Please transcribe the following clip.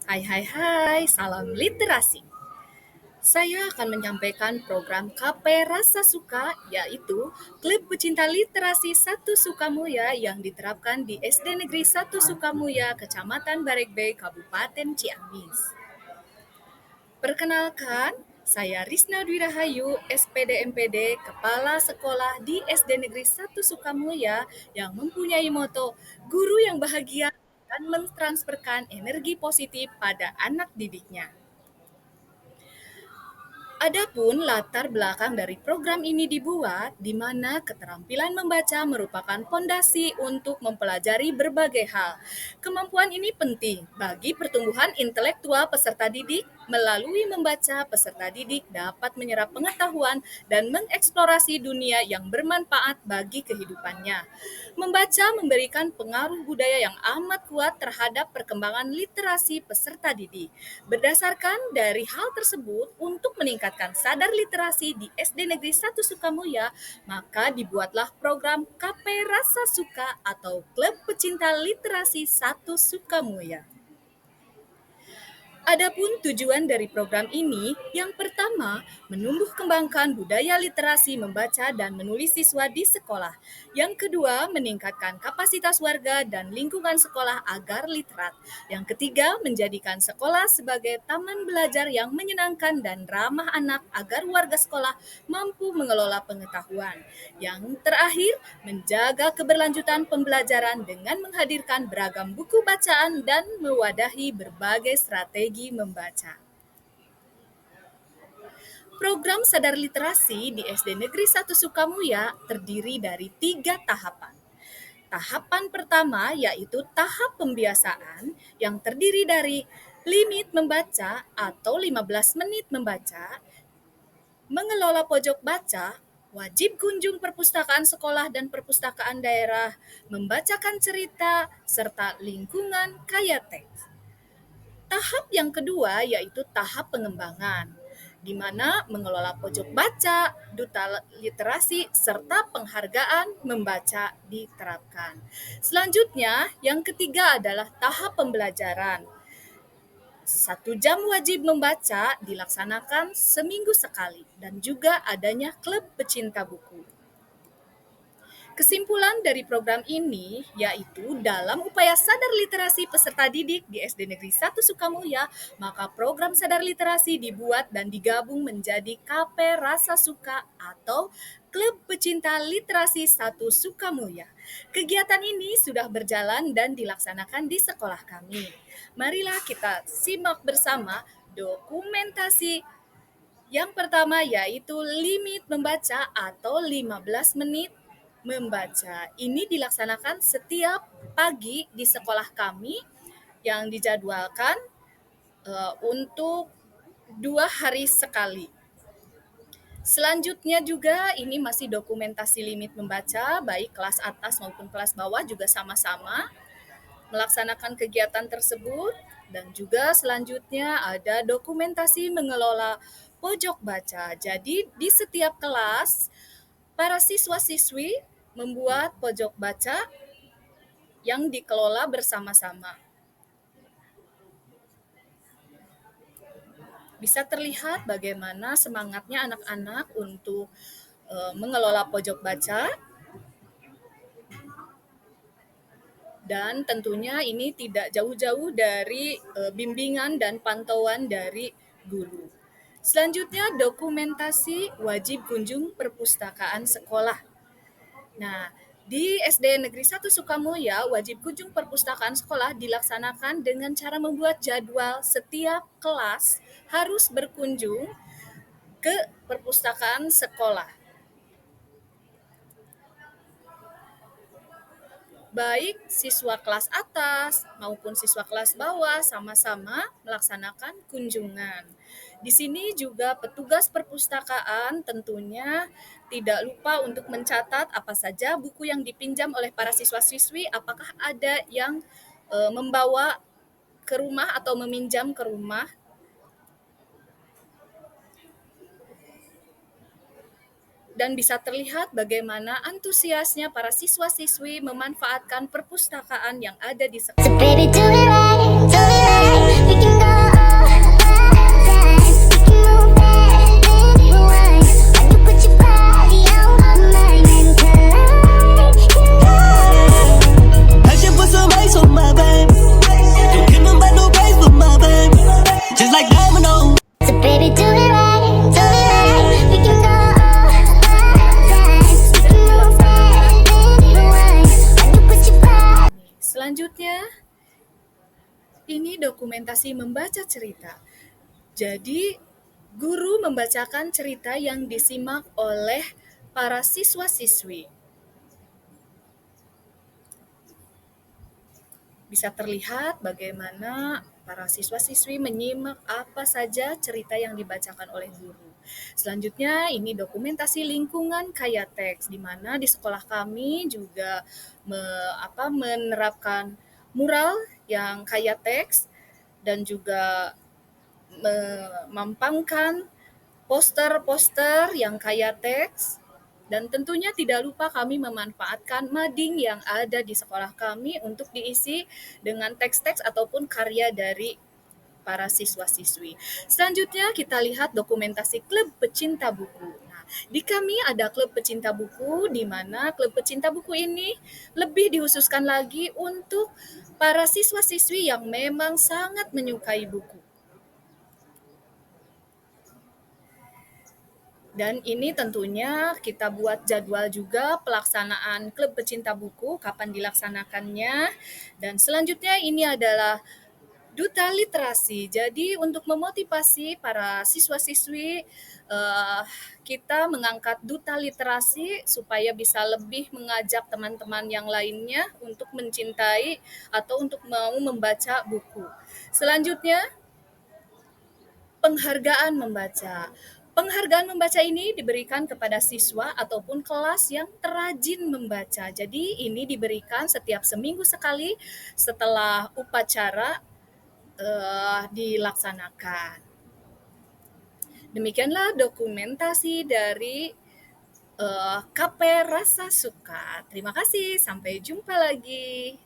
Hai hai hai, salam literasi. Saya akan menyampaikan program KP Rasa Suka, yaitu Klub Pecinta Literasi Satu Sukamuya yang diterapkan di SD Negeri Satu Sukamuya, Kecamatan Barekbe, Kabupaten Ciamis. Perkenalkan, saya Risna Dwi Rahayu, SPD MPD, Kepala Sekolah di SD Negeri Satu Sukamuya yang mempunyai moto Guru yang Bahagia dan mentransferkan energi positif pada anak didiknya. Adapun latar belakang dari program ini dibuat, di mana keterampilan membaca merupakan fondasi untuk mempelajari berbagai hal. Kemampuan ini penting bagi pertumbuhan intelektual peserta didik. Melalui membaca, peserta didik dapat menyerap pengetahuan dan mengeksplorasi dunia yang bermanfaat bagi kehidupannya. Membaca memberikan pengaruh budaya yang amat kuat terhadap perkembangan literasi peserta didik. Berdasarkan dari hal tersebut, untuk meningkatkan sadar literasi di SD Negeri 1 Sukamuya, maka dibuatlah program KP Rasa Suka atau Klub Pecinta Literasi 1 Sukamuya. Adapun tujuan dari program ini, yang pertama, menumbuh kembangkan budaya literasi membaca dan menulis siswa di sekolah. Yang kedua, meningkatkan kapasitas warga dan lingkungan sekolah agar literat. Yang ketiga, menjadikan sekolah sebagai taman belajar yang menyenangkan dan ramah anak agar warga sekolah mampu mengelola pengetahuan. Yang terakhir, menjaga keberlanjutan pembelajaran dengan menghadirkan beragam buku bacaan dan mewadahi berbagai strategi membaca. Program Sadar Literasi di SD Negeri 1 Sukamuya terdiri dari 3 tahapan. Tahapan pertama yaitu tahap pembiasaan yang terdiri dari limit membaca atau 15 menit membaca, mengelola pojok baca, wajib kunjung perpustakaan sekolah dan perpustakaan daerah, membacakan cerita, serta lingkungan kaya teks. Tahap yang kedua yaitu tahap pengembangan, di mana mengelola pojok baca, duta literasi, serta penghargaan membaca diterapkan. Selanjutnya, yang ketiga adalah tahap pembelajaran. 1 jam wajib membaca dilaksanakan seminggu sekali dan juga adanya klub pecinta buku. Kesimpulan dari program ini yaitu dalam upaya sadar literasi peserta didik di SD Negeri 1 Sukamuya, maka program sadar literasi dibuat dan digabung menjadi KP Rasa Suka atau Klub Pecinta Literasi 1 Sukamuya. Kegiatan ini sudah berjalan dan dilaksanakan di sekolah kami. Marilah kita simak bersama dokumentasi yang pertama yaitu limit membaca atau 15 menit membaca. Ini dilaksanakan setiap pagi di sekolah kami yang dijadwalkan untuk 2 hari sekali. Selanjutnya juga ini masih dokumentasi limit membaca, baik kelas atas maupun kelas bawah juga sama-sama melaksanakan kegiatan tersebut. Dan juga selanjutnya ada dokumentasi mengelola pojok baca. Jadi di setiap kelas, para siswa-siswi membuat pojok baca yang dikelola bersama-sama. Bisa terlihat bagaimana semangatnya anak-anak untuk mengelola pojok baca. Dan tentunya ini tidak jauh-jauh dari bimbingan dan pantauan dari guru. Selanjutnya dokumentasi wajib kunjung perpustakaan sekolah. Nah, di SD Negeri 1 Sukamuya, wajib kunjung perpustakaan sekolah dilaksanakan dengan cara membuat jadwal setiap kelas harus berkunjung ke perpustakaan sekolah. Baik siswa kelas atas maupun siswa kelas bawah sama-sama melaksanakan kunjungan. Di sini juga petugas perpustakaan tentunya tidak lupa untuk mencatat apa saja buku yang dipinjam oleh para siswa-siswi, apakah ada yang membawa ke rumah atau meminjam ke rumah. Dan bisa terlihat bagaimana antusiasnya para siswa-siswi memanfaatkan perpustakaan yang ada di sekolah. So baby, do it right, we can go Ini dokumentasi membaca cerita. Jadi, guru membacakan cerita yang disimak oleh para siswa-siswi. Bisa terlihat bagaimana para siswa-siswi menyimak apa saja cerita yang dibacakan oleh guru. Selanjutnya, ini dokumentasi lingkungan kaya teks, di mana di sekolah kami juga menerapkan mural yang kaya teks dan juga memampangkan poster-poster yang kaya teks, dan tentunya tidak lupa kami memanfaatkan mading yang ada di sekolah kami untuk diisi dengan teks-teks ataupun karya dari para siswa-siswi. Selanjutnya kita lihat dokumentasi klub pecinta buku. Nah, di kami ada klub pecinta buku, di mana klub pecinta buku ini lebih dihususkan lagi untuk para siswa-siswi yang memang sangat menyukai buku. Dan ini tentunya kita buat jadwal juga pelaksanaan klub pecinta buku, kapan dilaksanakannya. Dan selanjutnya ini adalah duta literasi. Jadi untuk memotivasi para siswa-siswi, kita mengangkat duta literasi supaya bisa lebih mengajak teman-teman yang lainnya untuk mencintai atau untuk mau membaca buku. Selanjutnya, penghargaan membaca. Penghargaan membaca ini diberikan kepada siswa ataupun kelas yang terajin membaca. Jadi ini diberikan setiap seminggu sekali setelah upacara dilaksanakan. Demikianlah dokumentasi dari KP Rasa Suka. Terima kasih, sampai jumpa lagi.